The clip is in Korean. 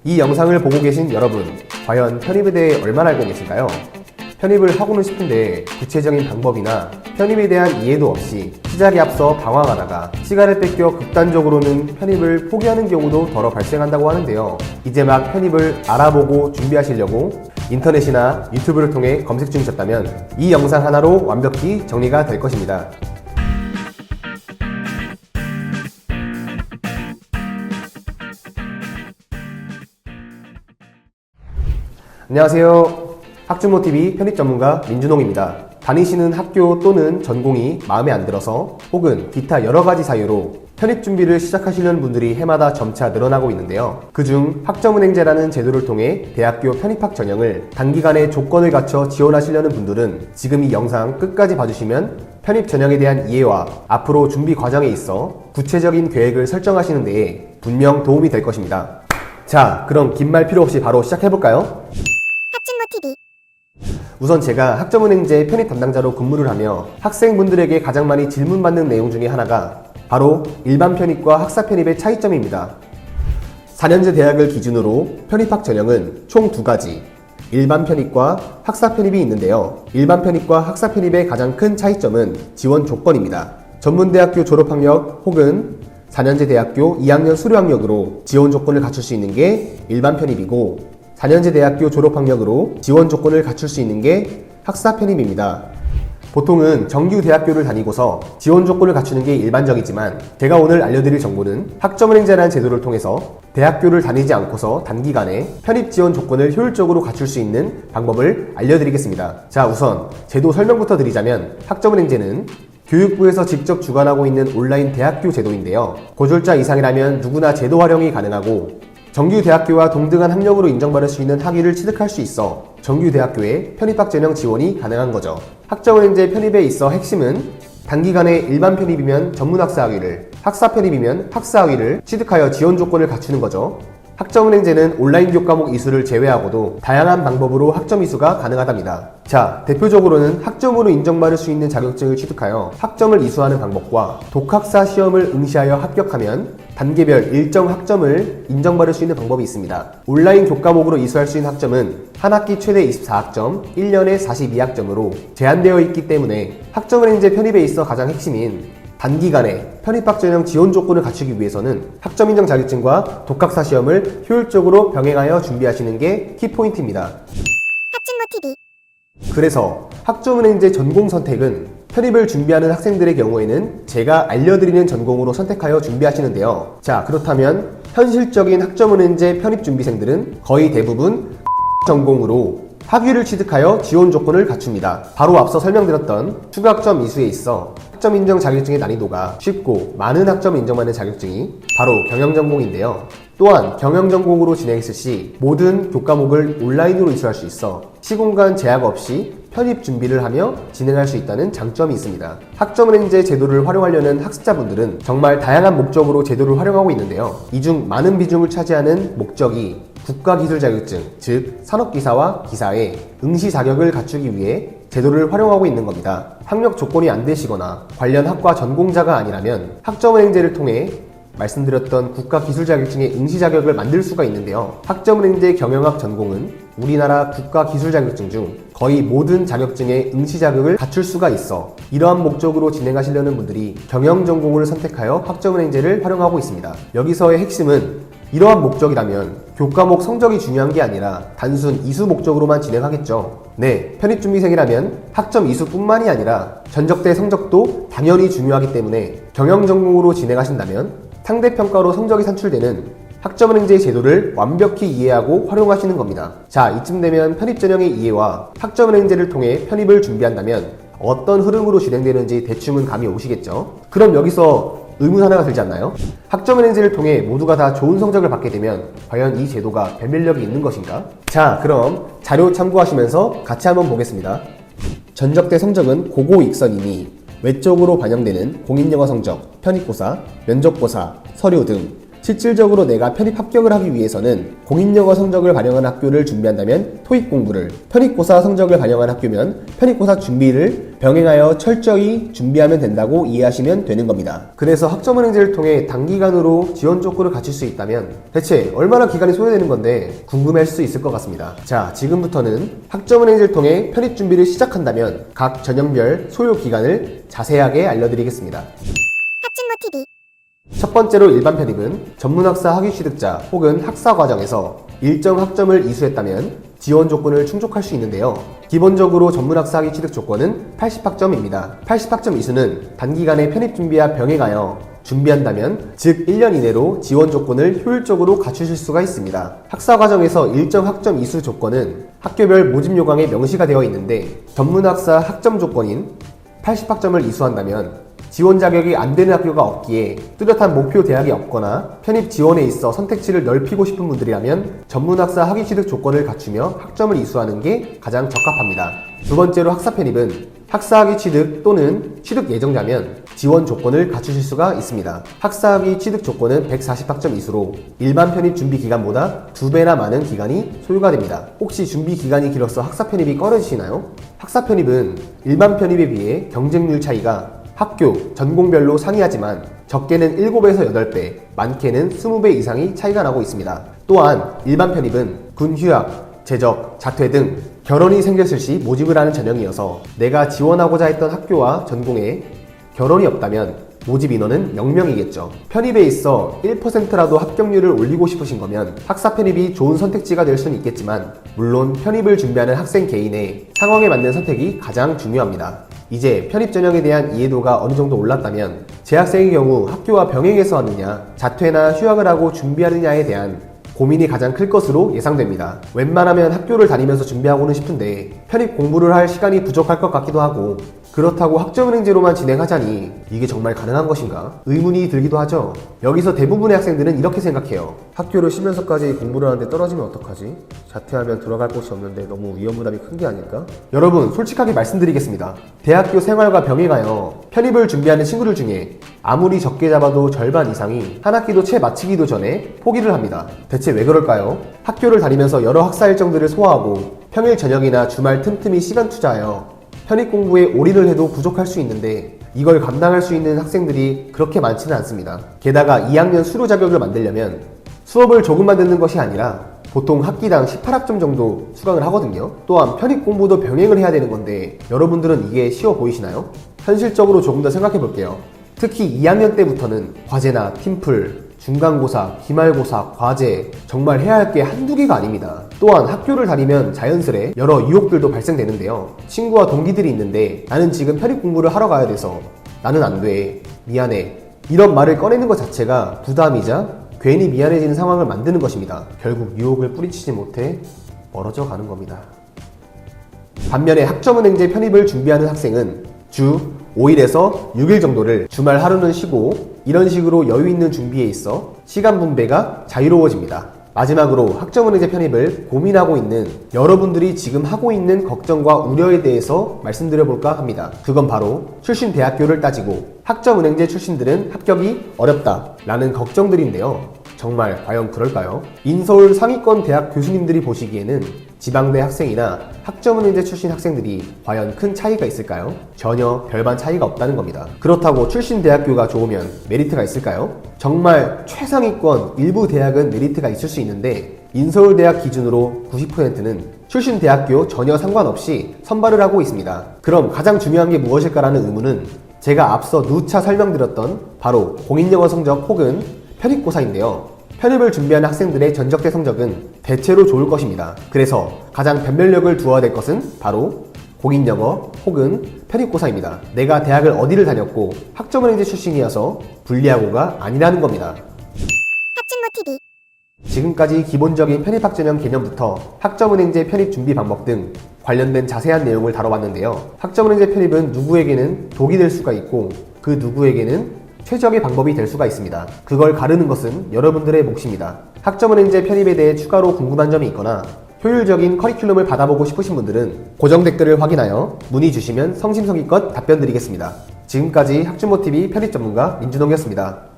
이 영상을 보고 계신 여러분, 과연 편입에 대해 얼마나 알고 계실까요? 편입을 하고는 싶은데 구체적인 방법이나 편입에 대한 이해도 없이 시작에 앞서 방황하다가 시간을 뺏겨 극단적으로는 편입을 포기하는 경우도 더러 발생한다고 하는데요. 이제 막 편입을 알아보고 준비하시려고 인터넷이나 유튜브를 통해 검색 중이셨다면 이 영상 하나로 완벽히 정리가 될 것입니다. 안녕하세요. 학주모TV 편입 전문가 민준홍입니다. 다니시는 학교 또는 전공이 마음에 안 들어서 혹은 기타 여러 가지 사유로 편입 준비를 시작하시려는 분들이 해마다 점차 늘어나고 있는데요. 그중 학점은행제라는 제도를 통해 대학교 편입학 전형을 단기간에 조건을 갖춰 지원하시려는 분들은 지금 이 영상 끝까지 봐주시면 편입 전형에 대한 이해와 앞으로 준비 과정에 있어 구체적인 계획을 설정하시는 데에 분명 도움이 될 것입니다. 자, 그럼 긴 말 필요 없이 바로 시작해볼까요? 학주모TV 우선 제가 학점은행제 편입 담당자로 근무를 하며 학생분들에게 가장 많이 질문받는 내용 중에 하나가 바로 일반 편입과 학사 편입의 차이점입니다. 4년제 대학을 기준으로 편입학 전형은 총 두 가지, 일반 편입과 학사 편입이 있는데요. 일반 편입과 학사 편입의 가장 큰 차이점은 지원 조건입니다. 전문대학교 졸업학력 혹은 4년제 대학교 2학년 수료학력으로 지원 조건을 갖출 수 있는 게 일반 편입이고 4년제 대학교 졸업학력으로 지원 조건을 갖출 수 있는 게 학사 편입입니다. 보통은 정규 대학교를 다니고서 지원 조건을 갖추는 게 일반적이지만 제가 오늘 알려드릴 정보는 학점은행제라는 제도를 통해서 대학교를 다니지 않고서 단기간에 편입 지원 조건을 효율적으로 갖출 수 있는 방법을 알려드리겠습니다. 자, 우선 제도 설명부터 드리자면 학점은행제는 교육부에서 직접 주관하고 있는 온라인 대학교 제도인데요. 고졸자 이상이라면 누구나 제도 활용이 가능하고 정규 대학교와 동등한 학력으로 인정받을 수 있는 학위를 취득할 수 있어 정규 대학교에 편입학 전형 지원이 가능한 거죠. 학점은행제 편입에 있어 핵심은 단기간에 일반 편입이면 전문학사 학위를, 학사 편입이면 학사 학위를 취득하여 지원 조건을 갖추는 거죠. 학점은행제는 온라인 교과목 이수를 제외하고도 다양한 방법으로 학점 이수가 가능하답니다. 자, 대표적으로는 학점으로 인정받을 수 있는 자격증을 취득하여 학점을 이수하는 방법과 독학사 시험을 응시하여 합격하면 단계별 일정 학점을 인정받을 수 있는 방법이 있습니다. 온라인 교과목으로 이수할 수 있는 학점은 한 학기 최대 24학점, 1년에 42학점으로 제한되어 있기 때문에 학점은행제 편입에 있어 가장 핵심인 단기간에 편입학 전형 지원 조건을 갖추기 위해서는 학점 인정 자격증과 독학사 시험을 효율적으로 병행하여 준비하시는 게 키포인트입니다. 학주모TV 그래서 학점은행제 전공 선택은 편입을 준비하는 학생들의 경우에는 제가 알려드리는 전공으로 선택하여 준비하시는데요. 자, 그렇다면 현실적인 학점은행제 편입 준비생들은 거의 대부분 전공으로 학위를 취득하여 지원 조건을 갖춥니다. 바로 앞서 설명드렸던 추가학점 이수에 있어 학점 인정 자격증의 난이도가 쉽고 많은 학점 인정받는 자격증이 바로 경영전공인데요. 또한 경영전공으로 진행했을 시 모든 교과목을 온라인으로 이수할 수 있어 시공간 제약 없이 편입 준비를 하며 진행할 수 있다는 장점이 있습니다. 학점은행제 제도를 활용하려는 학습자분들은 정말 다양한 목적으로 제도를 활용하고 있는데요. 이 중 많은 비중을 차지하는 목적이 국가기술 자격증, 즉 산업기사와 기사의 응시 자격을 갖추기 위해 제도를 활용하고 있는 겁니다. 학력 조건이 안 되시거나 관련 학과 전공자가 아니라면 학점은행제를 통해 말씀드렸던 국가기술 자격증의 응시 자격을 만들 수가 있는데요. 학점은행제 경영학 전공은 우리나라 국가기술 자격증 중 거의 모든 자격증의 응시 자격을 갖출 수가 있어 이러한 목적으로 진행하시려는 분들이 경영전공을 선택하여 학점은행제를 활용하고 있습니다. 여기서의 핵심은 이러한 목적이라면 교과목 성적이 중요한 게 아니라 단순 이수 목적으로만 진행하겠죠. 네, 편입준비생이라면 학점 이수뿐만이 아니라 전적대 성적도 당연히 중요하기 때문에 경영전공으로 진행하신다면 상대평가로 성적이 산출되는 학점은행제 제도를 완벽히 이해하고 활용하시는 겁니다. 자, 이쯤 되면 편입 전형의 이해와 학점은행제를 통해 편입을 준비한다면 어떤 흐름으로 진행되는지 대충은 감이 오시겠죠? 그럼 여기서 의문 하나가 들지 않나요? 학점은행제를 통해 모두가 다 좋은 성적을 받게 되면 과연 이 제도가 변별력이 있는 것인가? 자, 그럼 자료 참고하시면서 같이 한번 보겠습니다. 전적대 성적은 고고익선이니 외적으로 반영되는 공인영어 성적, 편입고사, 면접고사, 서류 등 실질적으로 내가 편입 합격을 하기 위해서는 공인영어 성적을 반영한 학교를 준비한다면 토익 공부를, 편입고사 성적을 반영한 학교면 편입고사 준비를 병행하여 철저히 준비하면 된다고 이해하시면 되는 겁니다. 그래서 학점은행제를 통해 단기간으로 지원 조건을 갖출 수 있다면 대체 얼마나 기간이 소요되는 건데 궁금해할 수 있을 것 같습니다. 자, 지금부터는 학점은행제를 통해 편입 준비를 시작한다면 각 전형별 소요 기간을 자세하게 알려드리겠습니다. 학진모 TV. 첫 번째로 일반 편입은 전문학사 학위 취득자 혹은 학사 과정에서 일정 학점을 이수했다면 지원 조건을 충족할 수 있는데요. 기본적으로 전문학사 학위 취득 조건은 80학점입니다. 80학점 이수는 단기간에 편입 준비와 병행하여 준비한다면 즉 1년 이내로 지원 조건을 효율적으로 갖추실 수가 있습니다. 학사 과정에서 일정 학점 이수 조건은 학교별 모집 요강에 명시가 되어 있는데 전문학사 학점 조건인 80학점을 이수한다면 지원 자격이 안 되는 학교가 없기에 뚜렷한 목표 대학이 없거나 편입 지원에 있어 선택지를 넓히고 싶은 분들이라면 전문학사 학위 취득 조건을 갖추며 학점을 이수하는 게 가장 적합합니다. 두 번째로 학사 편입은 학사 학위 취득 또는 취득 예정자면 지원 조건을 갖추실 수가 있습니다. 학사 학위 취득 조건은 140학점 이수로 일반 편입 준비 기간보다 2배나 많은 기간이 소요가 됩니다. 혹시 준비 기간이 길어서 학사 편입이 꺼려지시나요? 학사 편입은 일반 편입에 비해 경쟁률 차이가 학교, 전공별로 상이하지만 적게는 7에서 8배, 많게는 20배 이상이 차이가 나고 있습니다. 또한 일반 편입은 군 휴학, 재적, 자퇴 등 결혼이 생겼을 시 모집을 하는 전형이어서 내가 지원하고자 했던 학교와 전공에 결혼이 없다면 모집 인원은 0명이겠죠. 편입에 있어 1%라도 합격률을 올리고 싶으신 거면 학사 편입이 좋은 선택지가 될 수는 있겠지만 물론 편입을 준비하는 학생 개인의 상황에 맞는 선택이 가장 중요합니다. 이제 편입 전형에 대한 이해도가 어느 정도 올랐다면 재학생의 경우 학교와 병행해서 하느냐, 자퇴나 휴학을 하고 준비하느냐에 대한 고민이 가장 클 것으로 예상됩니다. 웬만하면 학교를 다니면서 준비하고는 싶은데 편입 공부를 할 시간이 부족할 것 같기도 하고 그렇다고 학점은행제로만 진행하자니 이게 정말 가능한 것인가? 의문이 들기도 하죠. 여기서 대부분의 학생들은 이렇게 생각해요. 학교를 쉬면서까지 공부를 하는데 떨어지면 어떡하지? 자퇴하면 들어갈 곳이 없는데 너무 위험 부담이 큰 게 아닐까? 여러분, 솔직하게 말씀드리겠습니다. 대학교 생활과 병행하여 편입을 준비하는 친구들 중에 아무리 적게 잡아도 절반 이상이 한 학기도 채 마치기도 전에 포기를 합니다. 대체 왜 그럴까요? 학교를 다니면서 여러 학사 일정들을 소화하고 평일 저녁이나 주말 틈틈이 시간 투자하여 편입 공부에 올인을 해도 부족할 수 있는데 이걸 감당할 수 있는 학생들이 그렇게 많지는 않습니다. 게다가 2학년 수료 자격을 만들려면 수업을 조금만 듣는 것이 아니라 보통 학기당 18학점 정도 수강을 하거든요. 또한 편입 공부도 병행을 해야 되는 건데 여러분들은 이게 쉬워 보이시나요? 현실적으로 조금 더 생각해 볼게요. 특히 2학년 때부터는 과제나 팀플, 중간고사, 기말고사, 과제 정말 해야 할 게 한두 개가 아닙니다. 또한 학교를 다니면 자연스레 여러 유혹들도 발생되는데요. 친구와 동기들이 있는데 나는 지금 편입 공부를 하러 가야 돼서 나는 안 돼, 미안해 이런 말을 꺼내는 것 자체가 부담이자 괜히 미안해지는 상황을 만드는 것입니다. 결국 유혹을 뿌리치지 못해 멀어져 가는 겁니다. 반면에 학점은행제 편입을 준비하는 학생은 주 5일에서 6일 정도를 주말 하루는 쉬고 이런 식으로 여유 있는 준비에 있어 시간 분배가 자유로워집니다. 마지막으로 학점은행제 편입을 고민하고 있는 여러분들이 지금 하고 있는 걱정과 우려에 대해서 말씀드려볼까 합니다. 그건 바로 출신 대학교를 따지고 학점은행제 출신들은 합격이 어렵다 라는 걱정들인데요. 정말 과연 그럴까요? 인서울 상위권 대학 교수님들이 보시기에는 지방대 학생이나 학점은행제 출신 학생들이 과연 큰 차이가 있을까요? 전혀 별반 차이가 없다는 겁니다. 그렇다고 출신 대학교가 좋으면 메리트가 있을까요? 정말 최상위권 일부 대학은 메리트가 있을 수 있는데 인서울대학 기준으로 90%는 출신 대학교 전혀 상관없이 선발을 하고 있습니다. 그럼 가장 중요한 게 무엇일까라는 의문은 제가 앞서 누차 설명드렸던 바로 공인영어 성적 혹은 편입고사인데요. 편입을 준비하는 학생들의 전적대 성적은 대체로 좋을 것입니다. 그래서 가장 변별력을 두어야 될 것은 바로 공인영어 혹은 편입고사입니다. 내가 대학을 어디를 다녔고 학점은행제 출신이어서 불리하고가 아니라는 겁니다. 학진모 TV. 지금까지 기본적인 편입학전형 개념부터 학점은행제 편입 준비 방법 등 관련된 자세한 내용을 다뤄봤는데요. 학점은행제 편입은 누구에게는 독이 될 수가 있고 그 누구에게는 최적의 방법이 될 수가 있습니다. 그걸 가르는 것은 여러분들의 몫입니다. 학점은행제 편입에 대해 추가로 궁금한 점이 있거나 효율적인 커리큘럼을 받아보고 싶으신 분들은 고정 댓글을 확인하여 문의 주시면 성심성의껏 답변 드리겠습니다. 지금까지 학준모TV 편입 전문가 민준홍이었습니다.